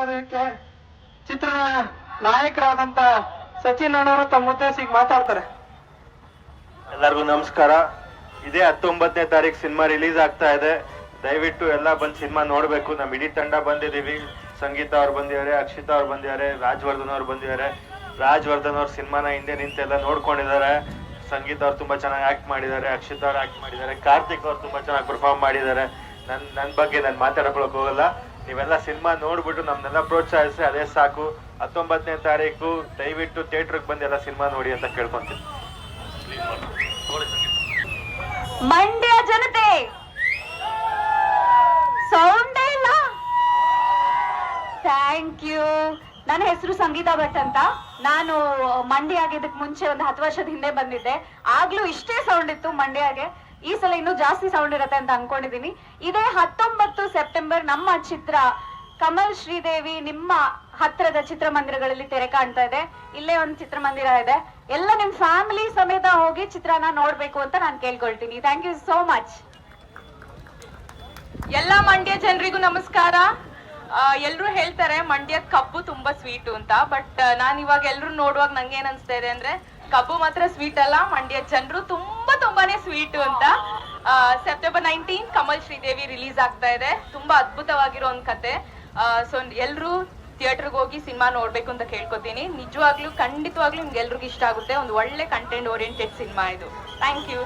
ಮಾಡೋದಕ್ಕೆ ಚಿತ್ರದ ನಾಯಕರಾದಂತ ಸಚಿನ್ ಅಣ್ಣವರು ತಮ್ಮ ಉದ್ದೇಶಿಗೆ ಮಾತಾಡ್ತಾರೆ. ಎಲ್ಲರಿಗೂ ನಮಸ್ಕಾರ. ಇದೇ 19ನೇ ತಾರೀಕು ಸಿನಿಮಾ ರಿಲೀಸ್ ಆಗ್ತಾ ಇದೆ. ದಯವಿಟ್ಟು ಎಲ್ಲ ಬಂದು ಸಿನಿಮಾ ನೋಡ್ಬೇಕು. ನಮ್ ಇಡೀ ತಂಡ ಬಂದಿದೀವಿ. ಸಂಗೀತ ಅವ್ರು ಬಂದಿದ್ದಾರೆ, ಅಕ್ಷಿತಾ ಅವ್ರು ಬಂದಿದ್ದಾರೆ, ರಾಜವರ್ಧನ್ ಅವ್ರು ಬಂದಿದ್ದಾರೆ. ರಾಜವರ್ಧನ್ ಅವ್ರ ಸಿನಿಮಾನ ಹಿಂದೆ ನಿಂತೆಲ್ಲ ನೋಡ್ಕೊಂಡಿದ್ದಾರೆ. ಸಂಗೀತ ಅವ್ರು ತುಂಬಾ ಚೆನ್ನಾಗಿ ಆಕ್ಟ್ ಮಾಡಿದ್ದಾರೆ, ಅಕ್ಷಿತಾ ಅವ್ರು ಆಕ್ಟ್ ಮಾಡಿದ್ದಾರೆ, ಕಾರ್ತಿಕ್ ಅವ್ರು ತುಂಬಾ ಚೆನ್ನಾಗಿ ಪರ್ಫಾರ್ಮ್ ಮಾಡಿದ್ದಾರೆ. ನನ್ ಬಗ್ಗೆ ನಾನು ಮಾತಾಡ್ಕೊಳಕ್ ಹೋಗಲ್ಲ. ನೀವೆಲ್ಲ ಸಿನಿಮಾ ನೋಡ್ಬಿಟ್ಟು ನಮ್ನೆಲ್ಲ ಪ್ರೋತ್ಸಾಹಿಸಿ, ಅದೇ ಸಾಕು. 19ನೇ ತಾರೀಕು ದಯವಿಟ್ಟು ಥಿಯೇಟರ್ಗೆ ಬಂದು ಎಲ್ಲ ಸಿನಿಮಾ ನೋಡಿ ಅಂತ ಕೇಳ್ಕೊಂತೀನಿ. ಮಂಡ್ಯ ಜನತೆ ಸೌಂಡೇ ಇಲ್ಲ. Thank you. ನನ್ನ ಹೆಸರು ಸಂಗೀತಾ ಭಟ್ ಅಂತ. ನಾನು ಮಂಡ್ಯ ಆಗಿದ್ದಕ್ಕೆ ಮುಂಚೆ ಒಂದು 10 ವರ್ಷದ ಹಿಂದೆ ಬಂದಿದ್ದೆ. ಆಗ್ಲೂ ಇಷ್ಟೇ ಸೌಂಡ್ ಇತ್ತು ಮಂಡ್ಯಗೆ. ಈ ಸಲ ಇನ್ನೂ ಜಾಸ್ತಿ ಸೌಂಡ್ ಇರತ್ತೆ ಅಂತ ಅನ್ಕೊಂಡಿದೀನಿ. ಇದೇ 19 ಸೆಪ್ಟೆಂಬರ್ ನಮ್ಮ ಚಿತ್ರ ಕಮಲ್ ಶ್ರೀದೇವಿ ನಿಮ್ಮ ಹತ್ರದ ಚಿತ್ರಮಂದಿರಗಳಲ್ಲಿ ತೆರೆ ಕಾಣ್ತಾ ಇದೆ. ಇಲ್ಲೇ ಒಂದು ಚಿತ್ರಮಂದಿರ ಇದೆ. ಎಲ್ಲ ನಿಮ್ ಫ್ಯಾಮಿಲಿ ಸಮೇತ ಹೋಗಿ ಚಿತ್ರನ ನೋಡ್ಬೇಕು ಅಂತ ನಾನು ಕೇಳ್ಕೊಳ್ತೀನಿ. Thank you so much. ಎಲ್ಲ ಮಂಡ್ಯ ಜನರಿಗೂ ನಮಸ್ಕಾರ. ಎಲ್ರು ಹೇಳ್ತಾರೆ ಮಂಡ್ಯದ ಕಬ್ಬು ತುಂಬಾ ಸ್ವೀಟು ಅಂತ. ಬಟ್ ನಾನು ಇವಾಗ ಎಲ್ರು ನೋಡುವಾಗ ನಂಗೆ ಏನ್ ಅನ್ಸ್ತಾ ಇದೆ ಅಂದ್ರೆ ಕಬ್ಬು ಮಾತ್ರ ಸ್ವೀಟ್ ಅಲ್ಲ, ಮಂಡ್ಯ ಜನರು ತುಂಬಾನೇ ಸ್ವೀಟು ಅಂತ. ಸೆಪ್ಟೆಂಬರ್ 19 ಕಮಲ್ ಶ್ರೀದೇವಿ ರಿಲೀಸ್ ಆಗ್ತಾ ಇದೆ. ತುಂಬಾ ಅದ್ಭುತವಾಗಿರೋ ಒಂದ್ ಕತೆ. ಸೊ ಎಲ್ರು ಥಿಯೇಟರ್ಗೆ ಹೋಗಿ ಸಿನಿಮಾ ನೋಡ್ಬೇಕು ಅಂತ ಕೇಳ್ಕೊತೀನಿ. ನಿಜವಾಗ್ಲೂ ಖಂಡಿತವಾಗ್ಲೂ ನಿಮ್ಗೆ ಎಲ್ರಿಗೂ ಇಷ್ಟ ಆಗುತ್ತೆ. ಒಂದು ಒಳ್ಳೆ ಕಂಟೆಂಟ್ ಓರಿಯೆಂಟೆಡ್ ಸಿನಿಮಾ ಇದು. Thank you.